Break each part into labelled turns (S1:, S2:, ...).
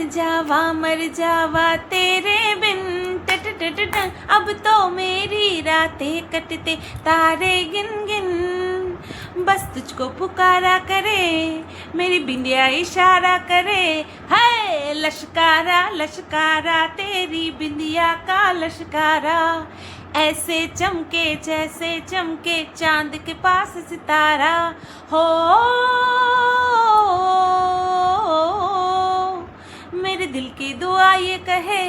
S1: मर जावा तेरे बिन टट टट टट, अब तो मेरी रातें कटते तारे गिन गिन, बस तुझको पुकारा करे मेरी बिंदिया इशारा करे, है लश्कारा लश्कारा तेरी बिंदिया का लश्कारा, ऐसे चमके जैसे चमके चांद के पास सितारा हो। मेरे दिल की दुआ ये कहे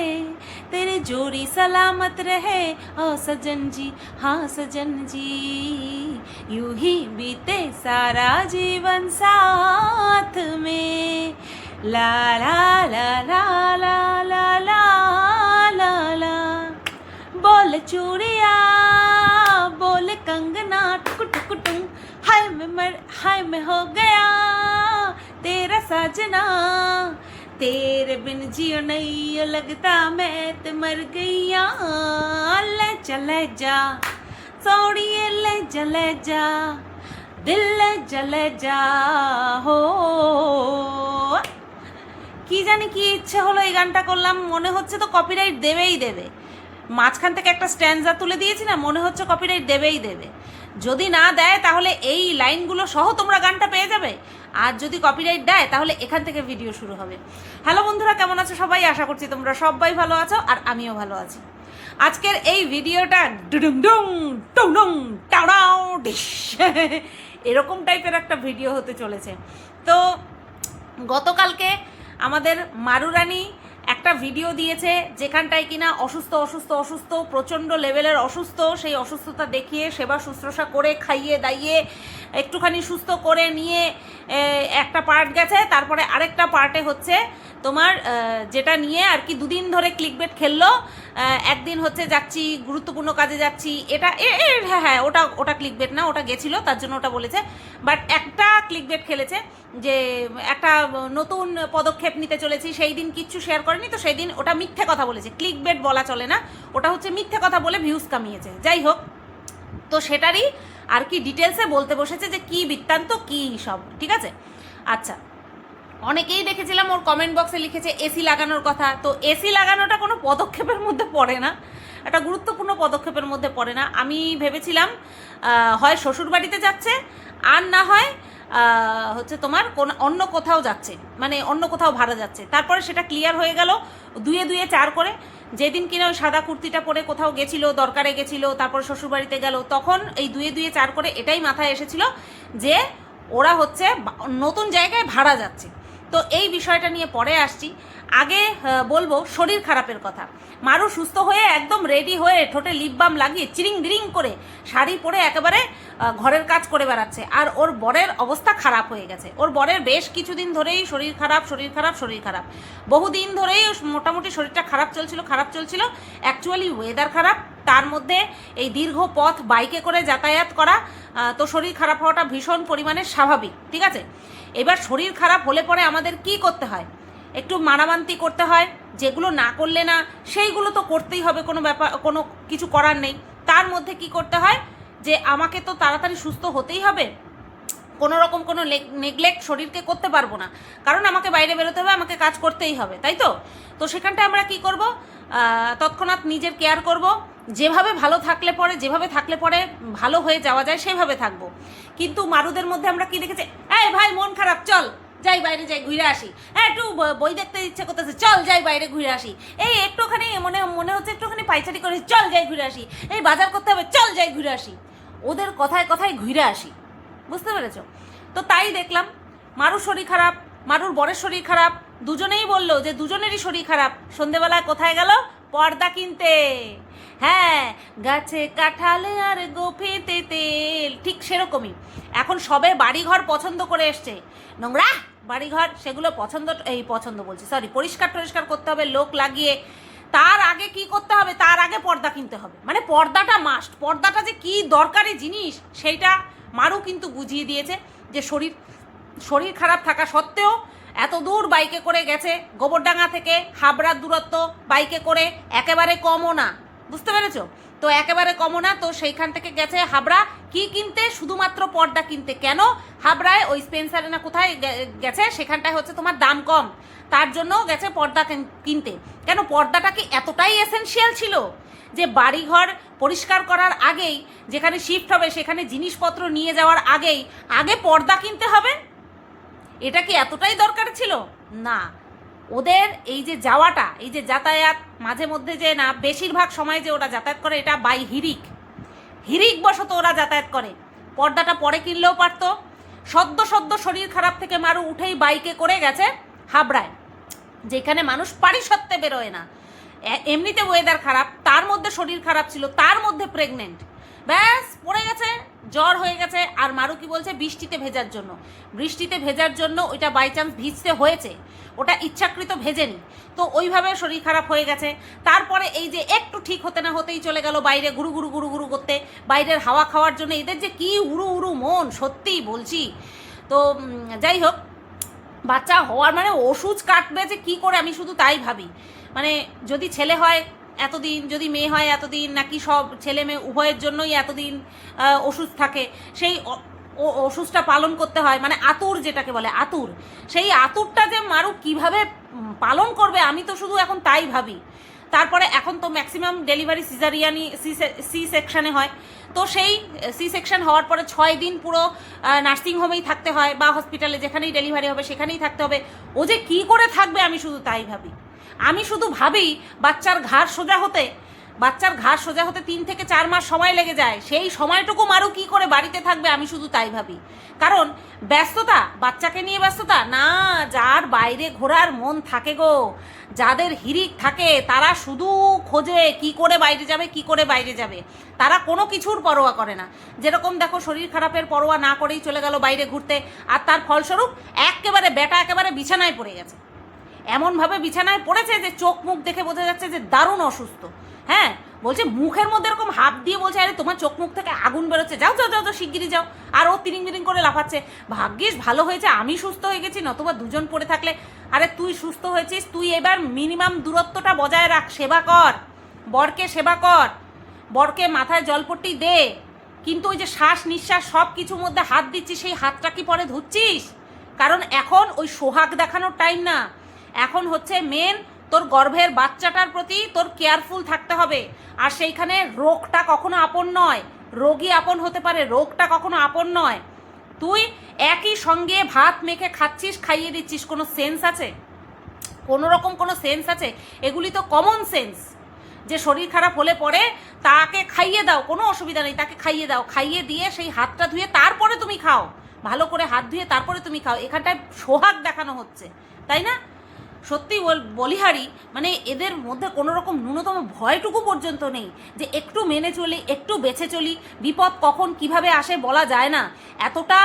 S1: तेरी जोड़ी सलामत रहे, ओ सजन जी हाँ सजन जी, यूं ही बीते सारा जीवन साथ में, ला ला ला ला ला ला ला ला ला। बोल चूड़िया बोल कंगना टुक टुक टुम, हाय मैं हो गया तेरा साजना, तेरे बिन जियो नहीं लगता मैं तो मर गईया, ले चले जा सोड़िए ले जा दिल ले जा हो। কি জানি কি ইচ্ছে হলো এই গানটা করলাম, মনে হচ্ছে তো কপিরাইট দেবেই দেবে, মাঝখান থেকে একটা স্ট্যান্ডা তুলে দিয়েছি না, মনে হচ্ছে কপিরাইট দেবেই দেবে। যদি না দেয় তাহলে এই লাইনগুলো সহ তোমরা গানটা পেয়ে যাবে, আর যদি কপিরাইট দেয় তাহলে এখান থেকে ভিডিও শুরু হবে। হ্যালো বন্ধুরা, কেমন আছো সবাই? আশা করছি তোমরা সবাই ভালো আছো আর আমিও ভালো আছি। আজকের এই ভিডিওটা ডুডুং ডুং টুং টুং টাউডাউ ডিশ এরকম টাইপের একটা ভিডিও হতে চলেছে। তো গতকালকে আমাদের মারুরানী একটা ভিডিও দিয়েছে যেখানটায় কিনা অসুস্থ অসুস্থ অসুস্থ প্রচণ্ড লেভেলের অসুস্থ, সেই অসুস্থতা দেখিয়ে সেবা শুশ্রূষা করে খাইয়ে দাইয়ে একটুখানি সুস্থ করে নিয়ে একটা পার্ট গেছে, তারপরে আরেকটা পার্টে হচ্ছে তোমার যেটা নিয়ে আর কি দুদিন ধরে ক্লিকবেট খেললো। একদিন হচ্ছে যাচ্ছি গুরুত্বপূর্ণ কাজে যাচ্ছি, এটা হ্যাঁ হ্যাঁ ওটা ক্লিকবেট না, ওটা গেছিলো তার জন্য ওটা বলেছে, বাট একটা ক্লিকবেট খেলেছে যে একটা নতুন পদক্ষেপ নিতে চলেছি, সেই দিন কিচ্ছু শেয়ার করেনি, তো সেই দিন ওটা মিথ্যে কথা বলেছে, ক্লিকবেট বলা চলে না, ওটা হচ্ছে মিথ্যে কথা বলে ভিউজ কামিয়েছে। যাই হোক, তো সেটারই আর কি ডিটেলসে বলতে বসেছে যে কি বৃত্তান্ত কি সব, ঠিক আছে। আচ্ছা, অনেকেই দেখেছিলাম ওর কমেন্ট বক্সে লিখেছে এসি লাগানোর কথা, তো এসি লাগানোটা কোনো পদক্ষেপের মধ্যে পড়ে না, একটা গুরুত্বপূর্ণ পদক্ষেপের মধ্যে পড়ে না। আমি ভেবেছিলাম হয় শ্বশুরবাড়িতে যাচ্ছে আর না হয় হচ্ছে তোমার কোন অন্য কোথাও যাচ্ছে, মানে অন্য কোথাও ভাড়া যাচ্ছে। তারপরে সেটা ক্লিয়ার হয়ে গেল দুয়ে দুয়ে চার করে, যেদিন কিনা ওই সাদা কুর্তিটা পরে কোথাও গেছিল, দরকারে গেছিল, তারপর শ্বশুরবাড়িতে গেল, তখন এই দুয়ে দুয়ে চার করে এটাই মাথায় এসেছিল যে ওরা হচ্ছে নতুন জায়গায় ভাড়া যাচ্ছে। তো এই বিষয়টা নিয়ে পরে আসছি, আগে বলবো শরীর খারাপের কথা। মারু সুস্থ হয়ে একদম রেডি হয়ে ঠোঁটে লিপ বাম লাগিয়ে চিরিং বিরিং করে শাড়ি পরে একেবারে ঘরের কাজ করে বেড়াচ্ছে, আর ওর বরের অবস্থা খারাপ হয়ে গেছে। ওর বরের বেশ কিছুদিন ধরেই শরীর খারাপ বহুদিন ধরেই মোটামুটি শরীরটা খারাপ চলছিল। অ্যাকচুয়ালি ওয়েদার খারাপ, তার মধ্যে এই দীর্ঘ পথ বাইকে করে যাতায়াত করা, তো শরীর খারাপ হওয়াটা ভীষণ পরিমাণে স্বাভাবিক, ঠিক আছে। এবার শরীর খারাপ হলে পরে আমাদের কি করতে হয়? একটু মানামান্তি করতে হয়, যেগুলো না করলে না সেইগুলো তো করতেই হবে, কোনো কিছু করার নেই। তার মধ্যে কি করতে হয় যে আমাকে তো তাড়াতাড়ি সুস্থ হতেই হবে, কোনো রকম কোনো নেগলেক্ট শরীরকে করতে পারবো না, কারণ আমাকে বাইরে বেরোতে হবে, আমাকে কাজ করতেই হবে, তাই তো। তো সেখানটায় আমরা কি করব? তৎক্ষণাৎ নিজের কেয়ার করব, যেভাবে যেভাবে থাকলে পরে ভালো হয়ে যাওয়া যায় সেভাবে থাকবো। কিন্তু মারুদের মধ্যে আমরা কি দেখেছি, এই ভাই মন খারাপ, চল যাই বাইরে যাই ঘুরে আসি, একটু বই দেখতে ইচ্ছে করতেছে, চল যাই বাইরে ঘুরে আসি, এই একটুখানি মনে হচ্ছে একটুখানি পাইচারি করে, চল যাই ঘুরে আসি, এই বাজার করতে হবে, চল যাই ঘুরে আসি, ওদের কথায় কথায় ঘুরে আসি, বুঝতে পেরেছো? তো তাই দেখলাম মারুর শরীর খারাপ, মারুর বরের শরীর খারাপ, দুজনেই বললো যে দুজনেরই শরীর খারাপ। সন্ধেবেলায় কোথায় গেল? পর্দা কিনতে। হ্যাঁ, গাছে কাঁঠালে আর গোফেতে তেল, ঠিক সেরকমই। এখন সবে বাড়িঘর পছন্দ করে এসছে, নোংরা বাড়িঘর, সেগুলো পরিষ্কার করতে হবে লোক লাগিয়ে। তার আগে কি করতে হবে? তার আগে পর্দা কিনতে হবে, মানে পর্দাটা মাস্ট। পর্দাটা যে কি দরকারি জিনিস সেইটা মারু কিন্তু বুঝিয়ে দিয়েছে, যে শরীর খারাপ থাকা সত্ত্বেও এত দূর বাইকে করে গেছে, গোবরডাঙ্গা থেকে হাবড়ার দূরত্ব বাইকে করে, একেবারে কমও না, বুঝতে পেরেছো? তো একেবারে কমও না, তো সেইখান থেকে গেছে হাবড়া কি কিনতে? শুধুমাত্র পর্দা কিনতে। কেন? হাবড়ায় ওই স্পেন্সারে না কোথায় গেছে, সেখানটায় হচ্ছে তোমার দাম কম, তার জন্য গেছে পর্দা কিনতে। কেন, পর্দাটা কি এতটাই এসেনশিয়াল ছিল যে বাড়িঘর পরিষ্কার করার আগেই, যেখানে শিফট হবে সেখানে জিনিসপত্র নিয়ে যাওয়ার আগেই আগে পর্দা কিনতে হবে? এটা কি এতটাই দরকার ছিল? না। ওদের এই যে যাওয়াটা, এই যে যাতায়াত, মাঝে মধ্যে যে না, বেশিরভাগ সময় যে ওরা যাতায়াত করে এটা বাই হিরিক বশত ওরা যাতায়াত করে। পর্দাটা পরে কিনলেও পারতো। সদ্য শরীর খারাপ থেকে মারু উঠেই বাইকে করে গেছে হাবড়ায়, যেখানে মানুষ পারিসত্ত্বে বেরোয় না। এমনিতে ওয়েদার খারাপ, তার মধ্যে শরীর খারাপ ছিল, তার মধ্যে প্রেগনেন্ট, ব্যাস পড়ে গেছে, জ্বর হয়ে গেছে। আর মারু কি বলছে, বৃষ্টিতে ভেজার জন্য ওইটা বাই চান্স ভিজতে হয়েছে, ওটা ইচ্ছাকৃত ভেজেনি, তো ওইভাবে শরীর খারাপ হয়ে গেছে। তারপরে এই যে একটু ঠিক হতে না হতেই চলে গেল বাইরে গুরু গুরু করতে, বাইরের হাওয়া খাওয়ার জন্য। এদের যে কি উড়ু মন, সত্যিই বলছি। তো যাই হোক, বাচ্চা হওয়ার মানে ওষুধ কাটবে যে কি করে, আমি শুধু তাই ভাবি। মানে যদি ছেলে হয় এতদিন, যদি মেয়ে হয় এতদিন, নাকি সব ছেলে মেয়ে উভয়ের জন্যই এতদিন ওষুধ থাকে, সেই ওষুধটা পালন করতে হয়, মানে আতুর যেটাকে বলে আতুর, সেই আতুরটা যে মারু কিভাবে পালন করবে, আমি তো শুধু এখন তাই ভাবি। তারপরে এখন তো ম্যাক্সিমাম ডেলিভারি সিজারিয়ানি সি সেকশানে হয়, তো সেই সি সেকশন হওয়ার পরে 6 দিন পুরো নার্সিংহোমেই থাকতে হয়, বা হসপিটালে যেখানেই ডেলিভারি হবে সেখানেই থাকতে হবে। ও যে কী করে থাকবে, আমি শুধু তাই ভাবি। আমি শুধু ভাবি বাচ্চার ঘাড় সোজা হতে 3 থেকে 4 মাস সময় লেগে যায়, সেই সময়টুকু মারু কী করে বাড়িতে থাকবে, আমি শুধু তাই ভাবি। কারণ ব্যস্ততা, বাচ্চাকে নিয়ে ব্যস্ততা না, যার বাইরে ঘোরার মন থাকে গো, যাদের হিরিক থাকে, তারা শুধু খোঁজে কি করে বাইরে যাবে, তারা কোনো কিছুর পরোয়া করে না। যেরকম দেখো, শরীর খারাপের পরোয়া না করেই চলে গেল বাইরে ঘুরতে, আর তার ফলস্বরূপ একেবারে বিছানায় পড়ে গেছে। এমনভাবে বিছানায় পড়েছে যে চোখ মুখ দেখে বোঝা যাচ্ছে যে দারুণ অসুস্থ। হ্যাঁ, বলছে মুখের মধ্যে এরকম হাত দিয়ে বলছে, আরে তোমার চোখ মুখ থেকে আগুন বেরোচ্ছে, যাও শিগগিরি যাও। আর ও তিরিং করে লাফাচ্ছে। ভাগ্যিস ভালো হয়েছে আমি সুস্থ হয়ে গেছি, নতুবা দুজন পড়ে থাকলে। আরে তুই সুস্থ হয়েছিস, তুই এবার মিনিমাম দূরত্বটা বজায় রাখ, সেবা কর, বরকে মাথায় জলপট্টি দে, কিন্তু ওই যে শ্বাস নিঃশ্বাস সব কিছুর মধ্যে হাত দিচ্ছিস, সেই হাতটা কি পরে ধুচ্ছিস? কারণ এখন ওই সোহাগ দেখানোর টাইম না, এখন হচ্ছে মেন তোর গর্ভের বাচ্চাটার প্রতি তোর কেয়ারফুল থাকতে হবে। আর সেইখানে রোগটা কখনো আপন নয়, রোগী আপন হতে পারে, রোগটা কখনো আপন নয়। তুই একই সঙ্গে ভাত মেখে খাচ্ছিস, খাইয়ে দিচ্ছিস, কোনো সেন্স আছে? কোনো রকম কোনো সেন্স আছে? এগুলি তো কমন সেন্স, যে শরীর খারাপ হলে পরে তাকে খাইয়ে দাও, কোনো অসুবিধা নেই, তাকে খাইয়ে দাও, খাইয়ে দিয়ে সেই হাতটা ধুয়ে তারপরে তুমি খাও, ভালো করে হাত ধুয়ে তারপরে তুমি খাও। এখানটায় সোহাগ দেখানো হচ্ছে, তাই না? সত্যি বলিহারি, মানে এদের মধ্যে কোনো রকম ন্যূনতম ভয়টুকু পর্যন্ত নেই, যে একটু মেনে চলি, একটু বেঁচে চলি, বিপদ কখন কিভাবে আসে বলা যায় না। এতটা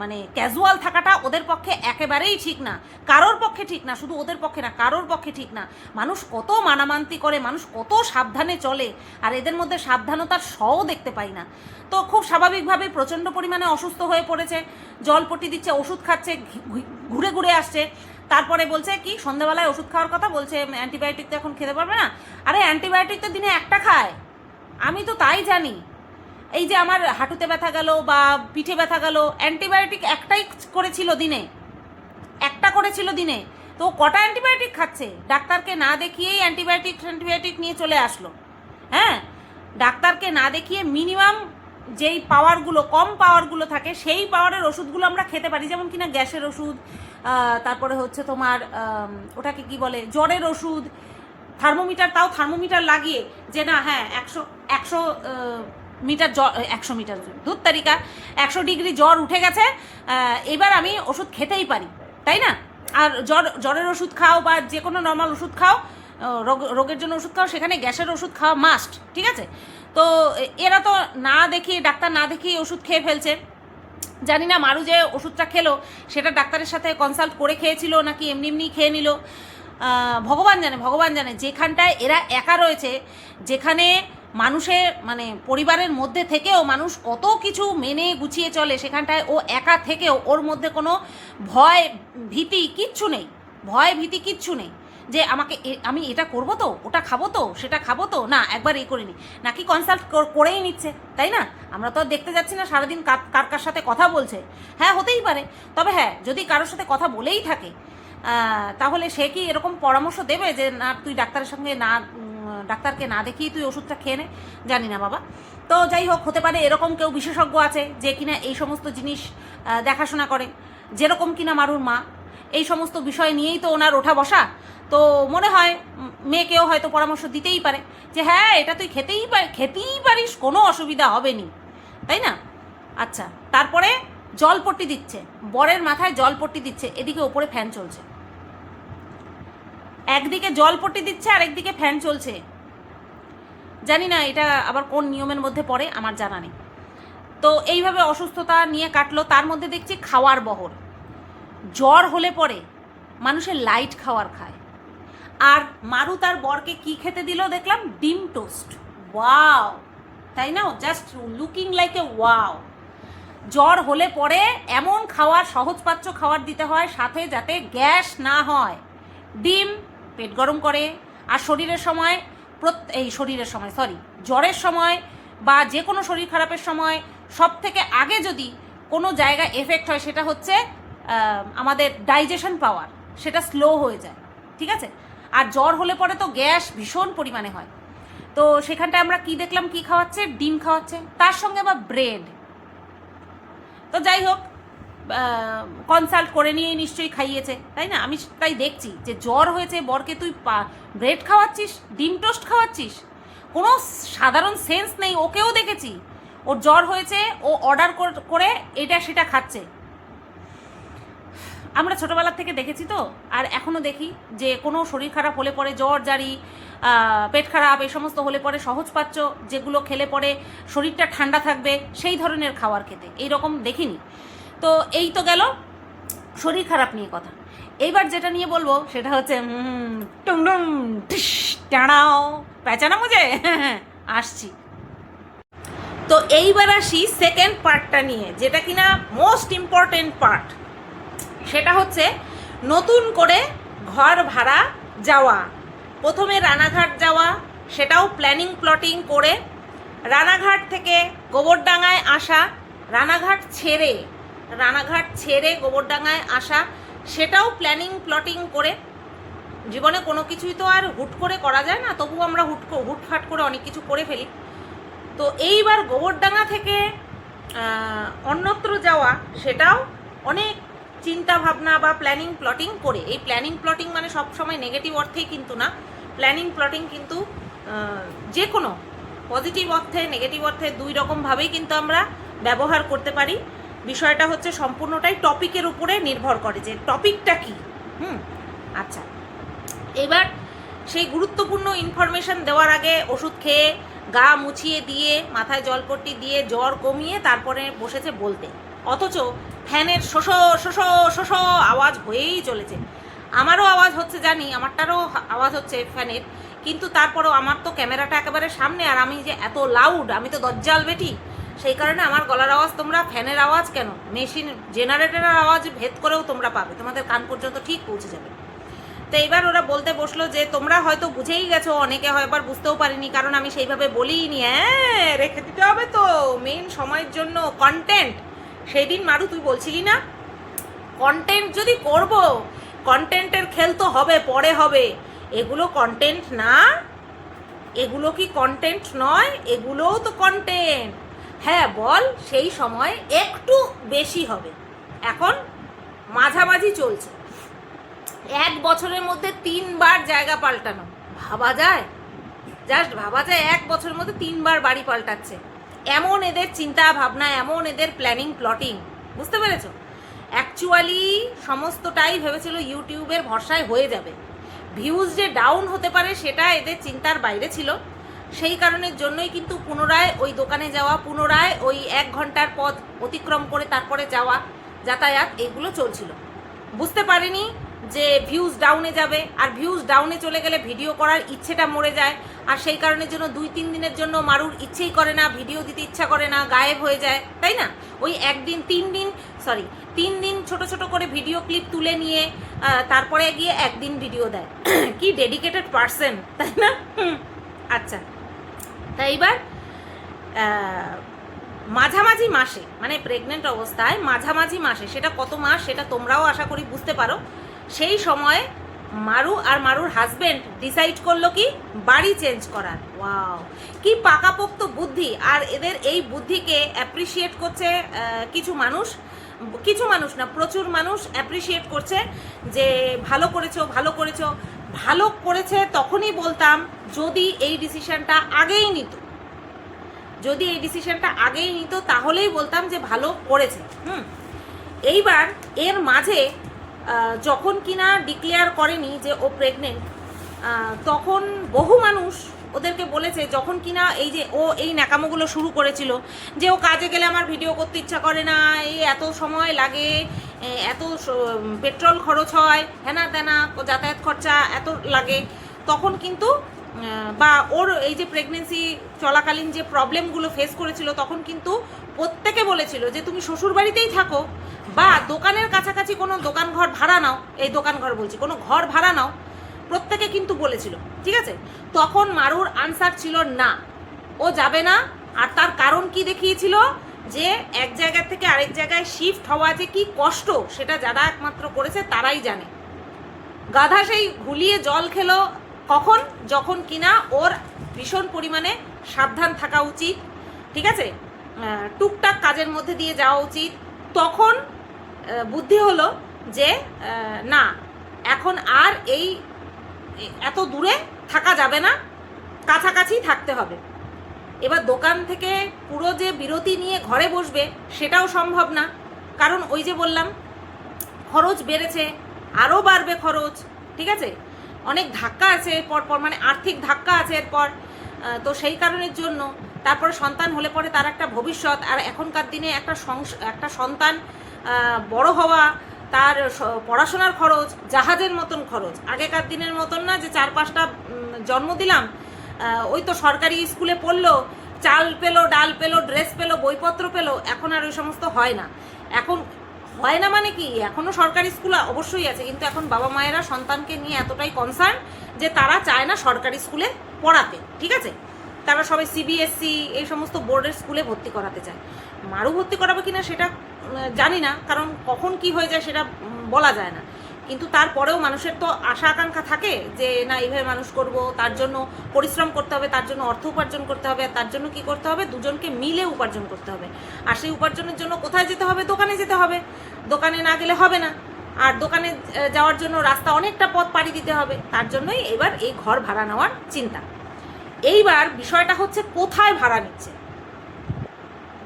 S1: মানে ক্যাজুয়াল থাকাটা ওদের পক্ষে একেবারেই ঠিক না, কারোর পক্ষে ঠিক না, শুধু ওদের পক্ষে না, কারোর পক্ষে ঠিক না। মানুষ কত মানামান্তি করে, মানুষ কত সাবধানে চলে, আর এদের মধ্যে সাবধানতার শও দেখতে পাই না। তো খুব স্বাভাবিকভাবে প্রচণ্ড পরিমাণে অসুস্থ হয়ে পড়েছে, জলপট্টি দিচ্ছে, ওষুধ খাচ্ছে, ঘুরে আসছে। তারপরে বলছে কি, সন্ধ্যাবেলায় ওষুধ খাওয়ার কথা বলছে, অ্যান্টিবায়োটিক তো এখন খেতে পারবে না। আরে অ্যান্টিবায়োটিক তো দিনে একটা খায়, আমি তো তাই জানি। এই যে আমার হাঁটুতে ব্যথা গেল বা পিঠে ব্যথা গেল, অ্যান্টিবায়োটিক একটাই করেছিল দিনে, তো কটা অ্যান্টিবায়োটিক খাচ্ছে? ডাক্তারকে না দেখিয়েই অ্যান্টিবায়োটিক নিয়ে চলে আসলো। হ্যাঁ, ডাক্তারকে না দেখিয়ে মিনিমাম যেই কম পাওয়ারগুলো থাকে, সেই পাওয়ারের ওষুধগুলো আমরা খেতে পারি, যেমন কিনা গ্যাসের ওষুধ, তারপরে হচ্ছে তোমার ওটাকে কি বলে, জ্বরের ওষুধ, থার্মোমিটার লাগিয়ে, যে না হ্যাঁ 100 মিটার জ্বর, 100 মিটার দুধ তারিকা 100 ডিগ্রি জ্বর উঠে গেছে, এবার আমি ওষুধ খেতেই পারি, তাই না? আর জ্বরের ওষুধ খাও বা যে কোনো নর্মাল ওষুধ খাও, রোগের জন্য ওষুধ খাও, সেখানে গ্যাসের ওষুধ খাওয়া মাস্ট, ঠিক আছে? তো এরা তো ডাক্তার না দেখিয়ে ওষুধ খেয়ে ফেলছে। জানি না মারু যে ওষুধটা খেলো সেটা ডাক্তারের সাথে কনসাল্ট করে খেয়েছিল নাকি এমনি খেয়ে নিল, ভগবান জানে। যেখানটায় এরা একা রয়েছে, যেখানে মানুষের মানে পরিবারের মধ্যে থেকেও মানুষ কত কিছু মেনে গুছিয়ে চলে, সেখানটায় ও একা থেকেও ওর মধ্যে কোনো ভয় ভীতি কিচ্ছু নেই, যে আমি এটা করবো তো, ওটা খাবো তো, সেটা খাবো তো, না একবার করিনি, নাকি কনসাল্ট করেই নিচ্ছে, তাই না? আমরা তো আর দেখতে যাচ্ছি না সারাদিন কার সাথে কথা বলছে। হ্যাঁ, হতেই পারে, তবে হ্যাঁ, যদি কারোর সাথে কথা বলেই থাকে, তাহলে সে কি এরকম পরামর্শ দেবে যে না তুই ডাক্তারের সঙ্গে না ডাক্তারকে না দেখিয়ে তুই ওষুধটা খেয়ে নে? জানি না বাবা। তো যাই হোক, হতে পারে এরকম কেউ বিশেষজ্ঞ আছে যে কিনা এই সমস্ত জিনিস দেখাশোনা করে, যেরকম কিনা মারুর মা। এই সমস্ত বিষয় নিয়েই তো ওনার ওঠা বসা। তো মনে হয় মেয়েকেও হয়তো পরামর্শ দিতেই পারে যে হ্যাঁ এটা তুই খেতেই পারিস, কোনো অসুবিধা হবে নি, তাই না? আচ্ছা, তারপরে জলপট্টি দিচ্ছে, বরের মাথায় জলপট্টি দিচ্ছে, এদিকে ওপরে ফ্যান চলছে। একদিকে জলপট্টি দিচ্ছে আর একদিকে ফ্যান চলছে। জানি না এটা আবার কোন নিয়মের মধ্যে পড়ে, আমার জানা নেই। তো এইভাবে অসুস্থতা নিয়ে কাটলো। তার মধ্যে দেখছি খাওয়ার বহর। জ্বর হলে পরে মানুষের লাইট খাওয়ার খায়, আর মারু তার বরকে কি খেতে দিল দেখলাম? ডিম টোস্ট। ওয়াও, তাই না? Just looking like a wow. জ্বর হলে পরে এমন খাওয়ার, সহজপাচ্য খাবার দিতে হয় সাথে, যাতে গ্যাস না হয়। ডিম পেট গরম করে, আর জ্বরের সময় বা যে কোনো শরীর খারাপের সময় সব থেকে আগে যদি কোনো জায়গায় এফেক্ট হয় সেটা হচ্ছে আমাদের ডাইজেশন পাওয়ার, সেটা স্লো হয়ে যায়, ঠিক আছে? আর জ্বর হলে পরে তো গ্যাস ভীষণ পরিমাণে হয়। তো সেখানটায় আমরা কি দেখলাম, কি খাওয়াচ্ছে? ডিম খাওয়াচ্ছে, তার সঙ্গে আবার ব্রেড। তো যাই হোক, কনসাল্ট করে নিয়েই নিশ্চয়ই খাইয়েছে, তাই না? আমি তাই দেখছি যে জ্বর হয়েছে, বরকে তুই ব্রেড খাওয়াচ্ছিস, ডিম টোস্ট খাওয়াচ্ছিস, কোনো সাধারণ সেন্স নেই। ওকেও দেখেছি, ওর জ্বর হয়েছে, ও অর্ডার করে এটা সেটা খাচ্ছে। আমরা ছোটোবেলার থেকে দেখেছি তো, আর এখনও দেখি যে কোনো শরীর খারাপ হলে পরে, জ্বর জারি, পেট খারাপ, এই সমস্ত হলে পরে সহজপাচ্য যেগুলো খেলে পরে শরীরটা ঠান্ডা থাকবে সেই ধরনের খাবার খেতে, এইরকম দেখিনি। তো এই তো গেল শরীর খারাপ নিয়ে কথা। এইবার যেটা নিয়ে বলবো সেটা হচ্ছে টুংডুং টিস টাড়াও, পেঁচানো মুঝে আসছি। তো এইবার আসি সেকেন্ড পার্টটা নিয়ে, যেটা কিনা মোস্ট ইম্পর্টেন্ট পার্ট। সেটা হচ্ছে নতুন করে ঘর ভাড়া যাওয়া। প্রথমে রানাঘাট যাওয়া, সেটাও প্ল্যানিং প্লটিং করে, রানাঘাট থেকে গোবরডাঙ্গায় আসা, রানাঘাট ছেড়ে গোবরডাঙ্গায় আসা, সেটাও প্ল্যানিং প্লটিং করে। জীবনে কোনো কিছুই তো আর হুট করে করা যায় না, তবু আমরা হুটফাট করে অনেক কিছু করে ফেলি। তো এইবার গোবরডাঙ্গা থেকে অন্যত্র যাওয়া, সেটাও অনেক চিন্তা ভাবনা বা প্ল্যানিং প্লটিং করে। এই প্ল্যানিং প্লটিং মানে সবসময় নেগেটিভ অর্থেই কিন্তু না, প্ল্যানিং প্লটিং কিন্তু যে কোনো পজিটিভ অর্থে, নেগেটিভ অর্থে দুই রকমভাবেই কিন্তু আমরা ব্যবহার করতে পারি। বিষয়টা হচ্ছে সম্পূর্ণটাই টপিকের উপরে নির্ভর করে, যে টপিকটা কী। আচ্ছা, এবার সেই গুরুত্বপূর্ণ ইনফরমেশন দেওয়ার আগে ওষুধ খেয়ে, গা মুছিয়ে দিয়ে, মাথায় জলপট্টি দিয়ে, জ্বর কমিয়ে তারপরে বসেছে বলতে, অথচ ফ্যানের শোষো আওয়াজ হয়েই চলেছে। আমারও আওয়াজ হচ্ছে জানি, আমারটারও আওয়াজ হচ্ছে ফ্যানের, কিন্তু তারপরেও আমার তো ক্যামেরাটা একেবারে সামনে, আর আমি যে এত লাউড, আমি তো দজ্জাল বেটি, সেই কারণে আমার গলার আওয়াজ তোমরা, ফ্যানের আওয়াজ কেন, মেশিন জেনারেটরের আওয়াজ ভেদ করেও তোমরা পাবে, তোমাদের কান পর্যন্ত ঠিক পৌঁছে যাবে। তো এবার ওরা বলতে বসলো যে তোমরা হয়তো বুঝেই গেছো, অনেকে হয়তো বুঝতেও পারিনি, কারণ আমি সেইভাবে বলিনি। হ্যাঁ, রেখে দিতে হবে তো মেন সময়ের জন্য কন্টেন্ট। সেই দিন মারু তুই বলছিলি না, কন্টেন্ট যদি করব, কন্টেন্টের খেল তো হবে, পরে হবে। এগুলো কন্টেন্ট না? এগুলো কি কন্টেন্ট নয়? এগুলোও তো কন্টেন্ট। হ্যাঁ বল, সেই সময় একটু বেশি হবে, এখন মাঝামাঝি চলছে। 1 বছরের মধ্যে 3 বার জায়গা পাল্টানো, ভাবা যায়? জাস্ট ভাবা যায় 1 বছরের মধ্যে 3 বার বাড়ি পাল্টাচ্ছে। এমন এদের চিন্তা ভাবনা, এমন এদের প্ল্যানিং প্লটিং, বুঝতে পেরেছো? অ্যাকচুয়ালি সমস্তটাই ভেবেছিল ইউটিউবের ভরসায় হয়ে যাবে, ভিউজ যে ডাউন হতে পারে সেটা এদের চিন্তার বাইরে ছিল। সেই কারণের জন্যই কিন্তু পুনরায় ওই দোকানে যাওয়া, পুনরায় ওই 1 ঘন্টার পথ অতিক্রম করে তারপরে যাওয়া, যাতায়াত, এগুলো চলছিল। বুঝতে পারিনি যে ভিউজ ডাউনে যাবে, আর ভিউজ ডাউনে চলে গেলে ভিডিও করার ইচ্ছেটা মরে যায়, আর সেই কারণের জন্য 2-3 দিনের জন্য মারুর ইচ্ছেই করে না, ভিডিও দিতে ইচ্ছা করে না, গায়েব হয়ে যায়, তাই না? ওই 3 দিন ছোট ছোট করে ভিডিও ক্লিপ তুলে নিয়ে তারপরে গিয়ে 1 দিন ভিডিও দেয়। কি ডেডিকেটেড পার্সন, তাই না? আচ্ছা, তাই এবার মাঝামাঝি মাসে, মানে প্রেগনেন্ট অবস্থায় মাঝামাঝি মাসে, সেটা কত মাস সেটা তোমরাও আশা করি বুঝতে পারো, সেই সময় মারু আর মারুর হাজবেন্ড ডিসাইড করলো কি বাড়ি চেঞ্জ করার। ওয়াও, কি পাকাপোক্ত বুদ্ধি! আর এদের এই বুদ্ধিকে অ্যাপ্রিসিয়েট করছে কিছু মানুষ না, প্রচুর মানুষ অ্যাপ্রিসিয়েট করছে যে ভালো করেছো ভালো করেছো। ভালো করেছে তখনই বলতাম যদি এই ডিসিশনটা আগেই নিত, তাহলেই বলতাম যে ভালো করেছে। এইবার এর মাঝে যখন কিনা ডিক্লেয়ার করেনি যে ও প্রেগনেন্ট, তখন বহু মানুষ ওদেরকে বলেছে, যখন কিনা এই যে ও এই ন্যাকামোগুলো শুরু করেছিল যে ও কাজে গেলে আমার ভিডিও করতে ইচ্ছা করে না, এই এত সময় লাগে, এত পেট্রোল খরচ হয়, হেনা তেনা যাতায়াত খরচা এত লাগে, তখন কিন্তু বা ওর এই যে প্রেগনেন্সি চলাকালীন যে প্রবলেমগুলো ফেস করেছিল, তখন কিন্তু প্রত্যেকে বলেছিল যে তুমি শ্বশুর বাড়িতেই থাকো বা দোকানের কাছাকাছি কোনো দোকান ঘর ভাড়া নাও, এই দোকান ঘর বলছি, কোনো ঘর ভাড়া নাও, প্রত্যেকে কিন্তু বলেছিল, ঠিক আছে। তখন মারুর আনসার ছিল না, ও যাবে না। আর তার কারণ কি দেখিয়েছিল, যে এক জায়গা থেকে আরেক জায়গায় শিফট হওয়া যে কি কষ্ট, সেটা যারা একমাত্র করেছে তারাই জানে। গাধা সেই ঘুলিয়ে জল খেলো কখন, যখন কিনা ওর ভীষণ পরিমাণে সাবধান থাকা উচিত, ঠিক আছে, টুকটাক কাজের মধ্যে দিয়ে যাওয়া উচিত। তখন বুদ্ধি হলো যে না, এখন আর এই এত দূরে থাকা যাবে না, কাছাকাছি থাকতে হবে। এবার দোকান থেকে পুরো যে বিরতি নিয়ে ঘরে বসবে সেটাও সম্ভব না, কারণ ওই যে বললাম খরচ বেড়েছে, আরও বাড়বে খরচ, ঠিক আছে, অনেক ধাক্কা আছে এরপর, মানে আর্থিক ধাক্কা আছে এরপর। তো সেই কারণের জন্য তারপরে সন্তান হলে পরে তার একটা ভবিষ্যৎ, আর এখনকার দিনে একটা সন্তান বড় হওয়া, তার পড়াশোনার খরচ জাহাজের মতন খরচ। আগেকার দিনের মতন না যে 4-5টা জন্ম দিলাম, ওই তো সরকারি স্কুলে পড়লো, চাল পেলো, ডাল পেলো, ড্রেস পেলো, বইপত্র পেলো। এখন আর ওই সমস্ত হয় না। এখন হয় না মানে কি, এখনও সরকারি স্কুল অবশ্যই আছে, কিন্তু এখন বাবা মায়েরা সন্তানকে নিয়ে এতটাই কনসার্ন যে তারা চায় না সরকারি স্কুলে পড়াতে, ঠিক আছে, তারা সবাই CBSE এই সমস্ত বোর্ডের স্কুলে ভর্তি করাতে চায়। মারু ভর্তি করাবে কিনা সেটা জানি না, কারণ কখন কি হয়ে যায় সেটা বলা যায় না। কিন্তু তারপরেও মানুষের তো আশা আকাঙ্ক্ষা থাকে যে না, এইভাবে মানুষ করব, তার জন্য পরিশ্রম করতে হবে, তার জন্য অর্থ উপার্জন করতে হবে, তার জন্য কি করতে হবে, দুজনকে মিলে উপার্জন করতে হবে। আর সেই উপার্জনের জন্য কোথায় যেতে হবে, দোকানে যেতে হবে, দোকানে না গেলে হবে না। আর দোকানে যাওয়ার জন্য রাস্তা অনেকটা পথ পাড়ি দিতে হবে, তার জন্যই এবার এই ঘর ভাড়া নেওয়ার চিন্তা। এইবার বিষয়টা হচ্ছে কোথায় ভাড়া নিচ্ছে,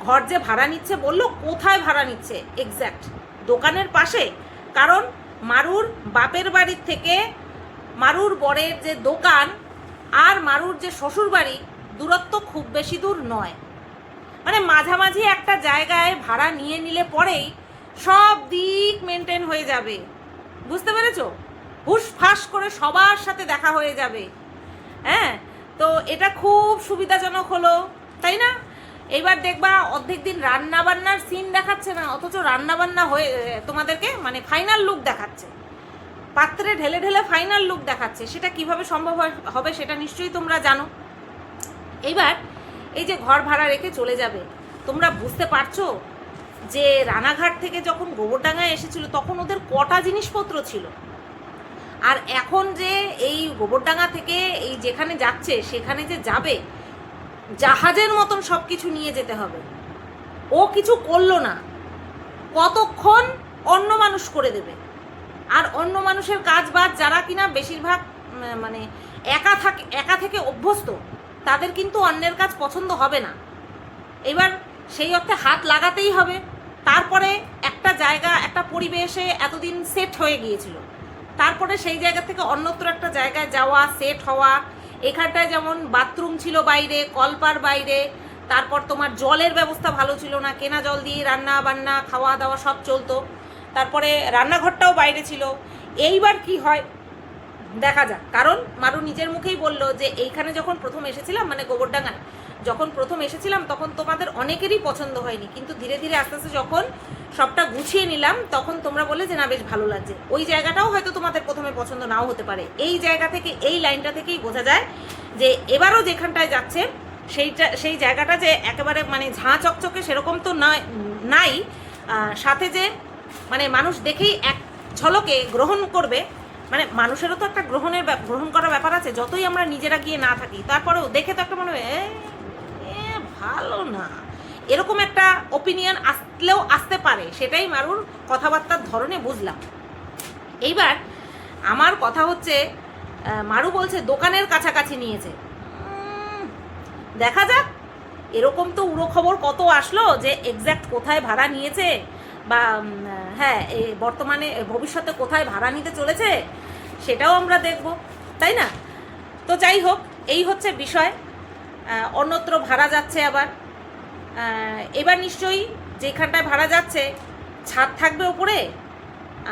S1: ঘর যে ভাড়া নিচ্ছে বললো, কোথায় ভাড়া নিচ্ছে এক্স্যাক্ট, দোকানের পাশে। কারণ মারুর বাপের বাড়ির থেকে মারুর বরের যে দোকান আর মারুর যে শ্বশুর বাড়ি দূরত্ব খুব বেশি দূর নয়, মানে মাঝামাঝি একটা জায়গায় ভাড়া নিয়ে নিলে পরেই সব দিক মেনটেন হয়ে যাবে, বুঝতে পেরেছো, হুসফাস করে সবার সাথে দেখা হয়ে যাবে। হ্যাঁ, তো এটা খুব সুবিধাজনক হলো, তাই না? এইবার দেখবা অর্ধেক দিন রান্নাবান্নার সিন দেখাচ্ছে না, অথচ রান্নাবান্না হয়ে তোমাদেরকে মানে ফাইনাল লুক দেখাচ্ছে, পাত্রে ঢেলে ঢেলে ফাইনাল লুক দেখাচ্ছে। সেটা কিভাবে সম্ভব হবে সেটা নিশ্চয়ই তোমরা জানো। এইবার এই যে ঘর ভাড়া রেখে চলে যাবে, তোমরা বুঝতে পারছো যে রানাঘাট থেকে যখন গোবরডাঙ্গায় এসেছিল তখন ওদের কটা জিনিসপত্র ছিল, আর এখন যে এই গোবরডাঙ্গা থেকে এই যেখানে যাচ্ছে সেখানে যে যাবে, জাহাজের মতন সব কিছু নিয়ে যেতে হবে। ও কিছু করলো না, কতক্ষণ অন্য মানুষ করে দেবে। আর অন্য মানুষের কাজ বাজ যারা কিনা বেশিরভাগ মানে একা থেকে অভ্যস্ত, তাদের কিন্তু অন্যের কাজ পছন্দ হবে না। এবার সেই অর্থে হাত লাগাতেই হবে। তারপরে একটা জায়গা, একটা পরিবেশে এতদিন সেট হয়ে গিয়েছিল, তারপরে সেই জায়গা থেকে অন্যত্র একটা জায়গায় যাওয়া, সেট হওয়া। এখানটায় যেমন বাথরুম ছিল বাইরে, কলপার বাইরে, তারপর তোমার জলের ব্যবস্থা ভালো ছিল না, কেনা জল দিয়ে রান্না বান্না খাওয়া দাওয়া সব চলতো, তারপরে রান্নাঘরটাও বাইরে ছিল। এইবার কি হয় দেখা যাক, কারণ মারু নিজের মুখেই বলল যে এইখানে যখন প্রথম এসেছিলাম, মানে গোবরডাঙ্গায় যখন প্রথম এসেছিলাম তখন তোমাদের অনেকেরই পছন্দ হয়নি, কিন্তু ধীরে ধীরে আস্তে আস্তে যখন সবটা গুছিয়ে নিলাম তখন তোমরা বলে যে না বেশ ভালো লাগছে। ওই জায়গাটাও হয়তো তোমাদের প্রথমে পছন্দ নাও হতে পারে। এই জায়গা থেকে, এই লাইনটা থেকেই বোঝা যায় যে এবারও যেখানটায় যাচ্ছে সেই জায়গাটা যে একেবারে মানে ঝাঁ চকচকে সেরকম তো নাই, সাথে যে মানে মানুষ দেখেই ঝলকে গ্রহণ করবে, মানে মানুষেরও তো একটা গ্রহণ করার ব্যাপার আছে, যতই আমরা নিজেরা গিয়ে না থাকি তারপরেও দেখে তো একটা মনে হয় ভালো না, এরকম একটা ওপিনিয়ন আসলেও আসতে পারে। সেটাই মারুর কথাবার্তার ধরনে বুঝলাম। এইবার আমার কথা হচ্ছে, মারু বলছে দোকানের কাছাকাছি নিয়েছে। দেখা যাক, এরকম তো উড়ো খবর কত আসলো যে এক্স্যাক্ট কোথায় ভাড়া নিয়েছে বা হ্যাঁ বর্তমানে ভবিষ্যতে কোথায় ভাড়া নিতে চলেছে সেটাও আমরা দেখব, তাই না? তো যাই হোক, এই হচ্ছে বিষয়। অন্যত্র ভাড়া যাচ্ছে আবার, এবার নিশ্চয়ই যেখানটায় ভাড়া যাচ্ছে ছাদ থাকবে ওপরে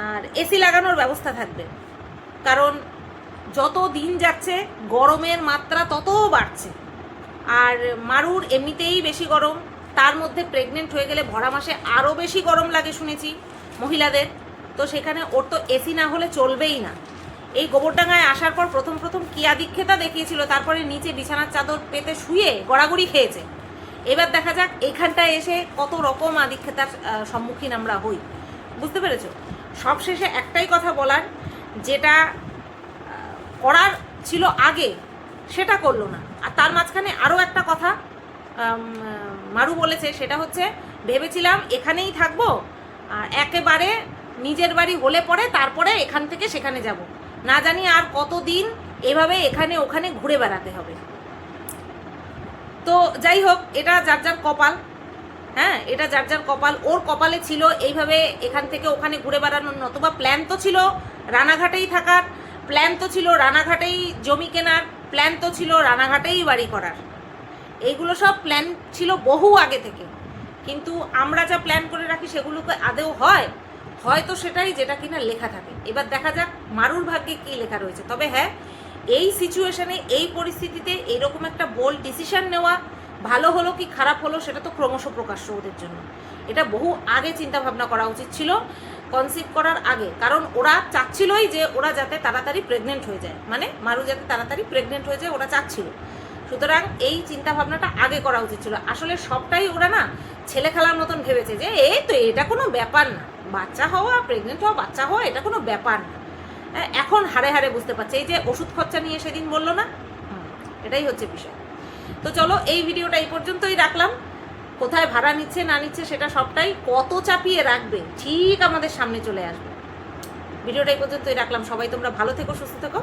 S1: আর এসি লাগানোর ব্যবস্থা থাকবে, কারণ যত দিন যাচ্ছে গরমের মাত্রা তত বাড়ছে। আর মারুর এমনিতেই বেশি গরম, তার মধ্যে প্রেগনেন্ট হয়ে গেলে ভরা মাসে আরও বেশি গরম লাগে শুনেছি মহিলাদের, তো সেখানে ওর তো এসি না হলে চলবেই না। এই গোবরডাঙ্গায় আসার পর প্রথম প্রথম কি আদিক্ষেতা দেখিয়েছিল, তারপরে নিচে বিছানার চাদর পেতে শুয়ে গড়াগড়ি খেয়েছে। এবার দেখা যাক এইখানটায় এসে কত রকম আদিক্ষেতার সম্মুখীন আমরা হই, বুঝতে পেরেছো? সবশেষে একটাই কথা বলার, যেটা করার ছিল আগে সেটা করলো না। আর তার মাঝখানে আরও একটা কথা মারু বলেছে, সেটা হচ্ছে ভেবেছিলাম এখানেই থাকবো, আর একেবারে নিজের বাড়ি হলে পরে তারপরে এখান থেকে সেখানে যাব, না জানি আর কতদিন এভাবে এখানে ওখানে ঘুরে বেড়াতে হবে। তো যাই হোক, এটা যার যার কপাল, হ্যাঁ এটা যার যার কপাল। ওর কপালে ছিল এইভাবে এখান থেকে ওখানে ঘুরে বেড়ানোর, নতুবা প্ল্যান তো ছিল রানাঘাটেই থাকার, প্ল্যান তো ছিল রানাঘাটেই জমি কেনার, প্ল্যান তো ছিল রানাঘাটেই বাড়ি করার। এইগুলো সব প্ল্যান ছিল বহু আগে থেকে, কিন্তু আমরা যা প্ল্যান করে রাখি সেগুলোকে আদেও হয়, হয়তো সেটাই যেটা কিনা লেখা থাকে। এবার দেখা যাক মারুর ভাগ্যে কী লেখা রয়েছে। তবে হ্যাঁ, এই সিচুয়েশনে এই পরিস্থিতিতে এরকম একটা বোল্ড ডিসিশন নেওয়া ভালো হলো কি খারাপ হলো সেটা তো ক্রমশ প্রকাশ্য ওদের জন্য। এটা বহু আগে চিন্তা ভাবনা করা উচিত ছিল, কনসিভ করার আগে, কারণ ওরা চাচ্ছিলই যে ওরা যাতে তাড়াতাড়ি প্রেগনেন্ট হয়ে যায়, মানে মারু যাতে তাড়াতাড়ি প্রেগনেন্ট হয়ে যায় ওরা চাচ্ছিল। সুতরাং এই চিন্তা ভাবনাটা আগে করা উচিত ছিল। আসলে সবটাই ওরা না ছেলে খেলার মতন ভেবেছে যে এই তো এটা কোনো ব্যাপার না, বাচ্চা হওয়া, প্রেগনেন্ট হওয়া, বাচ্চা হওয়া এটা কোনো ব্যাপার না। এখন হাড়ে হাড়ে বুঝতে পারছে, এই যে ওষুধ খরচা নিয়ে সেদিন বললো না, এটাই হচ্ছে বিষয়। তো চলো এই ভিডিওটা এই পর্যন্তই রাখলাম। কোথায় ভাড়া নিচ্ছে না নিচ্ছে সেটা সবটাই কত চাপিয়ে রাখবে ঠিক আমাদের সামনে চলে আসবে। ভিডিওটা এই পর্যন্তই রাখলাম। সবাই তোমরা ভালো থেকো, সুস্থ থেকো।